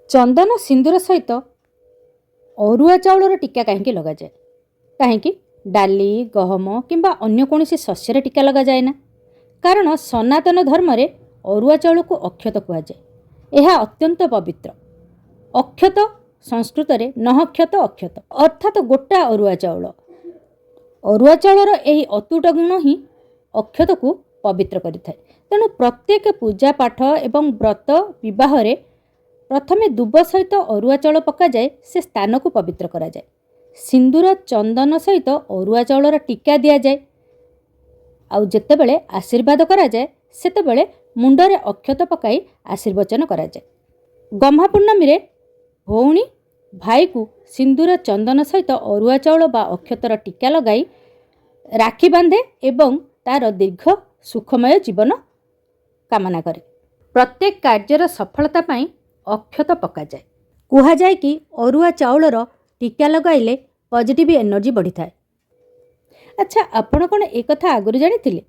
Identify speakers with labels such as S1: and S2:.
S1: चंदन सिंदूर सहित अरुआ चाउलर टीका कहीं लग जाए कहीं डाली गहम किंबा अन्य कौन शस्यर टीका लग जाए ना कारण सनातन धर्म रे अरुआ चाउल को अक्षत कहुए। यह अत्यंत पवित्र। अक्षत संस्कृत रे नहक्षत अक्षत अर्थात गोटा अरुआ चाउल। अरुआ चाउलर यही अतुट गुण ही अक्षत को पवित्र करिଥାଏ। तेणु प्रत्येक पूजा पाठ एवं व्रत विवाह प्रथमे दुब सहित अरुआ चाउल पका जाए से स्थान को पवित्र करा जाए। सिंदूर चंदन सहित अरुआ चाउलर टीका दि जाए। आउ जेतेबेले आशीर्वाद करा जाए सेतेबेले मुंडरे अक्षत पकाई आशीर्वचन करा जाए। गम्हा पूर्णमी रे भौणी भाई को सिंदूर चंदन सहित अरुआ चाउल बा अक्षतर टीका लगाई राखी बांधे एवं तार दीर्घ सुखमय जीवन कामना करे। प्रत्येक कार्यर सफलता पाई अक्षत पका जाए। कुहा जाए कि अरुआ चाउलर टीका लगाइले पॉजिटिव एनर्जी बढ़ी थाए। अच्छा, आपण कौन एक कथा आगुरी जानी थिले?